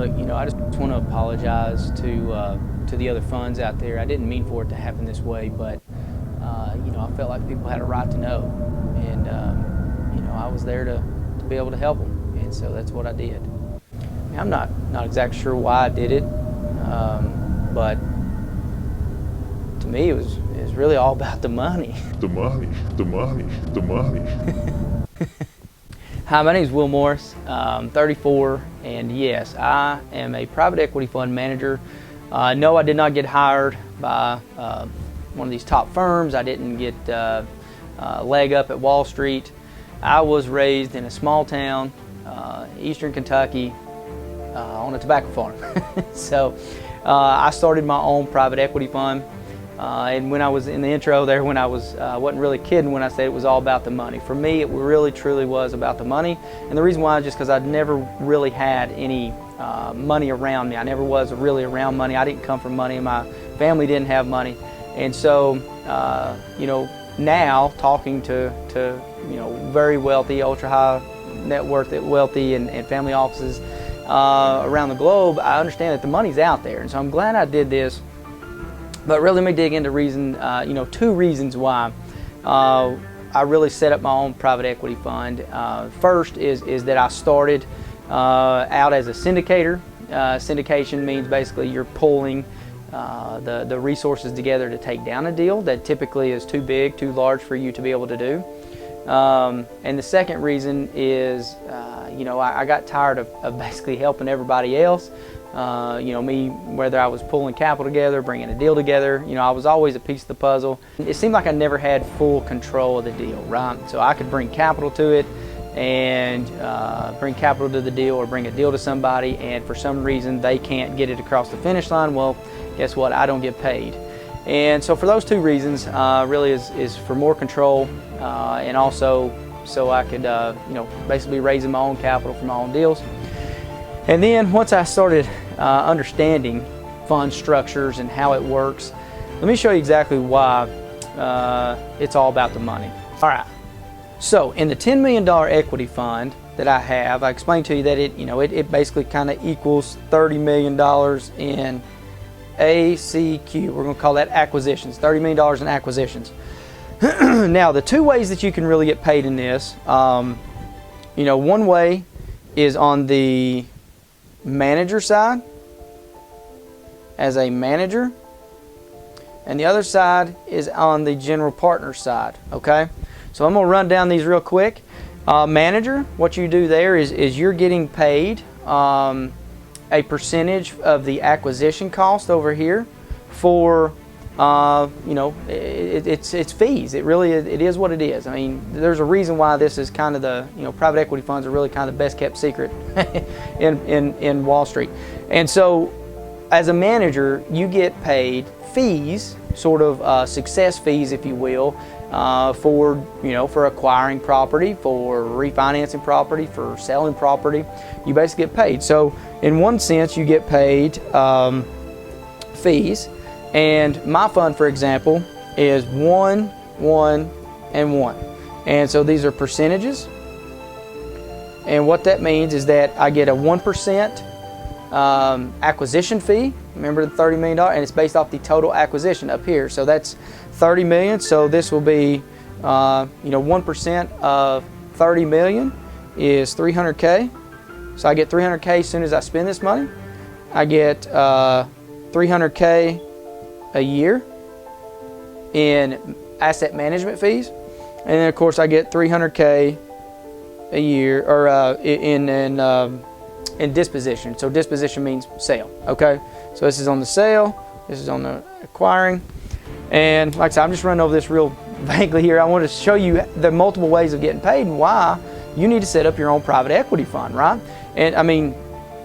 I just want to apologize to the other funds out there. I didn't mean for it to happen this way, but I felt like people had a right to know, and I was there to be able to help them, and so that's what I did. I'm not exactly sure why I did it, but to me it was really all about the money. The money. Hi, my name is Will Morris. I'm 34, and yes, I am a private equity fund manager. No, I did not get hired by one of these top firms. I didn't get a leg up at Wall Street. I was raised in a small town, eastern Kentucky, on a tobacco farm. So I started my own private equity fund. And when I was in the intro there, when I wasn't really kidding when I said it was all about the money. For me, it really truly was about the money. And the reason why is just because I'd never really had any money around me. I never was really around money. I didn't come from money. My family didn't have money. And so, now talking to very wealthy, ultra high net worth wealthy and family offices around the globe, I understand that the money's out there. And so I'm glad I did this. But really, let me dig into two reasons why I really set up my own private equity fund. First is that I started out as a syndicator. Syndication means basically you're pulling the resources together to take down a deal that typically is too big, too large for you to be able to do. And the second reason is, I got tired of basically helping everybody else. Me, whether I was pulling capital together, bringing a deal together, I was always a piece of the puzzle. It seemed like I never had full control of the deal, right? So I could bring capital to it and bring capital to the deal or bring a deal to somebody, and for some reason they can't get it across the finish line. Well, guess what? I don't get paid. And so for those two reasons, really is for more control and also so I could, basically raising my own capital for my own deals. And then once I started understanding fund structures and how it works, let me show you exactly why it's all about the money. All right, so in the $10 million equity fund that I have, I explained to you that it basically kind of equals $30 million in ACQ. We're going to call that acquisitions, $30 million in acquisitions. Now, the two ways that you can really get paid in this, one way is on the manager side as a manager, and the other side is on the general partner side. Okay, so I'm going to run down these real quick. Manager, what you do there is you're getting paid a percentage of the acquisition cost over here for it's fees. It really is what it is. I mean, there's a reason why this is kind of the private equity funds are really kind of the best kept secret in Wall Street. And so as a manager, you get paid fees, sort of success fees, if you will, for acquiring property, for refinancing property, for selling property. You basically get paid. So in one sense, you get paid fees. And my fund, for example, is 1, 1, and 1. And so these are percentages. And what that means is that I get a 1% acquisition fee. Remember the $30 million? And it's based off the total acquisition up here. So that's $30 million. So this will be, 1% of $30 million is $300K. So I get $300K as soon as I spend this money. I get $300K a year in asset management fees, and then of course I get $300K a year or in disposition. So disposition means sale. Okay, so this is on the sale, this is on the acquiring, and like I said, I'm just running over this real vaguely here. I want to show you the multiple ways of getting paid and why you need to set up your own private equity fund, right? And I mean,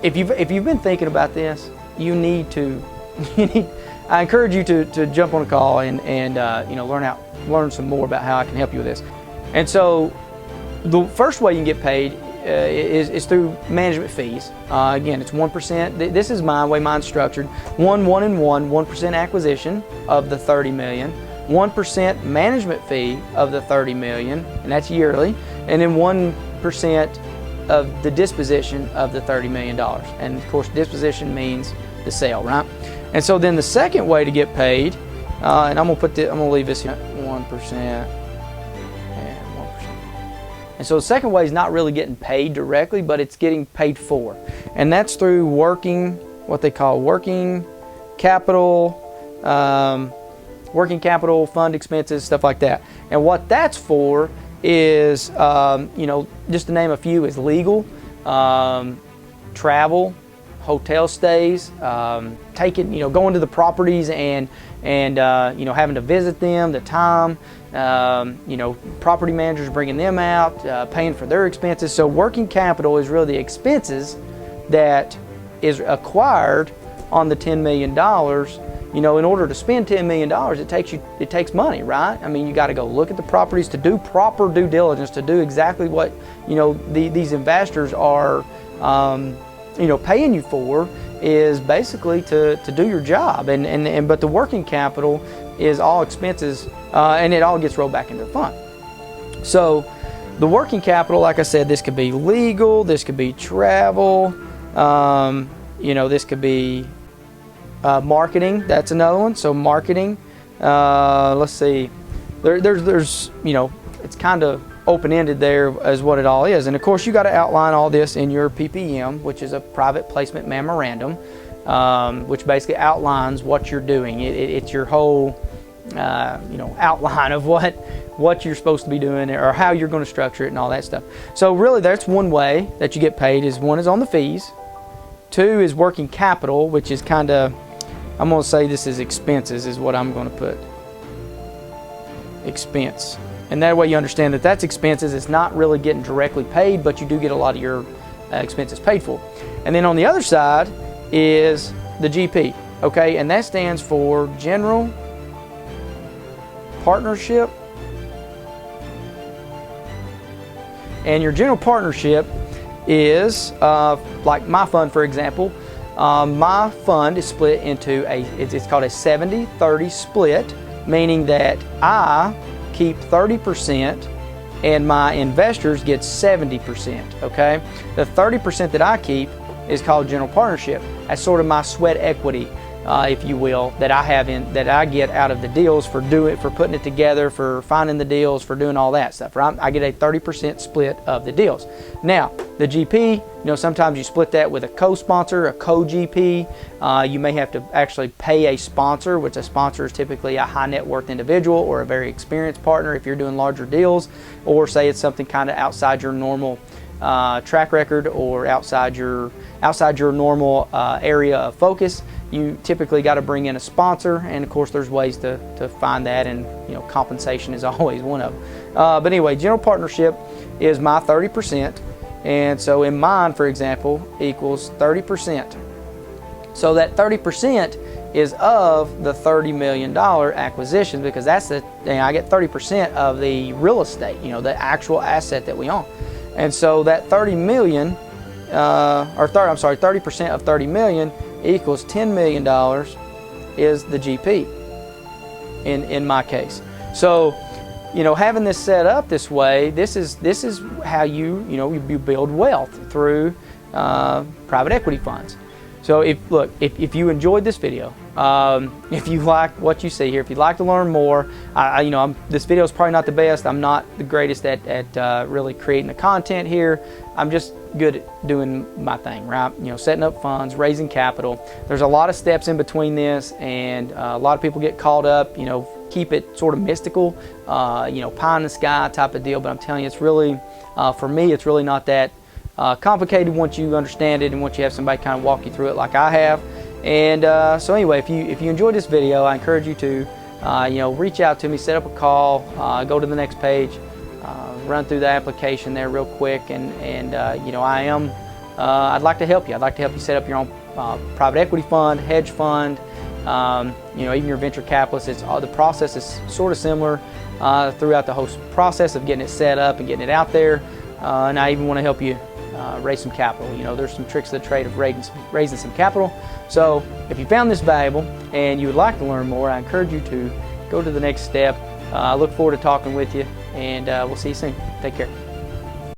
if you've been thinking about this, I encourage you to jump on a call and learn some more about how I can help you with this. And so the first way you can get paid is through management fees. Again, it's 1%. This is my way mine's structured. 1, 1, and 1, 1% acquisition of the $30 million, 1% management fee of the $30 million, and that's yearly, and then 1% of the disposition of the $30 million. And of course, disposition means the sale, right? And so then the second way to get paid, and I'm gonna leave this here at 1% and 1%. And so the second way is not really getting paid directly, but it's getting paid for. And that's through what they call working capital fund expenses, stuff like that. And what that's for is, just to name a few, is legal, travel, hotel stays, going to the properties and having to visit them, the time, property managers bringing them out, paying for their expenses. So working capital is really the expenses that is acquired on the $10 million. In order to spend $10 million, it takes money, right? I mean, you got to go look at the properties to do proper due diligence, to do exactly what these investors are paying you for, is basically to do your job. But the working capital is all expenses, and it all gets rolled back into the fund. So the working capital, like I said, this could be legal, this could be travel, this could be marketing. That's another one. So marketing, let's see, there's it's kind of open-ended there as what it all is. And of course, you got to outline all this in your PPM, which is a private placement memorandum, which basically outlines what you're doing. It's your whole outline of what you're supposed to be doing, or how you're going to structure it and all that stuff. So really, that's one way that you get paid. One is on the fees. Two is working capital, which is kind of, I'm going to say this is expenses, is what I'm going to put. Expense. And that way you understand that that's expenses. It's not really getting directly paid, but you do get a lot of your expenses paid for. And then on the other side is the GP, okay? And that stands for General Partnership. And your general partnership is, like my fund, for example. My fund is split into it's called a 70-30 split, meaning that I keep 30% and my investors get 70%, okay? The 30% that I keep is called general partnership. That's sort of my sweat equity, if you will, that I get out of the deals for putting it together, for finding the deals, for doing all that stuff, right? I get a 30% split of the deals. Now, the GP, sometimes you split that with a co-sponsor, a co-GP. You may have to actually pay a sponsor, which a sponsor is typically a high net worth individual or a very experienced partner if you're doing larger deals, or say it's something kind of outside your normal track record, or outside your normal area of focus. You typically got to bring in a sponsor, and of course there's ways to find that, and compensation is always one of them. But anyway, general partnership is my 30%, and so in mine, for example, equals 30%. So that 30% is of the $30 million acquisition, because that's I get 30% of the real estate, the actual asset that we own. And so that 30% of 30 million equals $10 million is the GP in my case. So, having this set up this way, this is how you build wealth through private equity funds. So if you enjoyed this video, if you like what you see here, if you'd like to learn more, this video is probably not the best. I'm not the greatest at really creating the content here. I'm just good at doing my thing, right? Setting up funds, raising capital. There's a lot of steps in between this, and a lot of people get caught up, keep it sort of mystical, pie in the sky type of deal. But I'm telling you, it's really, for me, it's really not that complicated once you understand it and once you have somebody kind of walk you through it like I have. And so anyway, if you enjoyed this video, I encourage you to reach out to me, set up a call, go to the next page, run through the application there real quick, and I'd like to help you. I'd like to help you set up your own private equity fund, hedge fund, even your venture capitalist. The process is sort of similar throughout the whole process of getting it set up and getting it out there. And I even want to help you raise some capital. There's some tricks of the trade of raising some capital. So if you found this valuable and you would like to learn more, I encourage you to go to the next step. I look forward to talking with you, and we'll see you soon. Take care.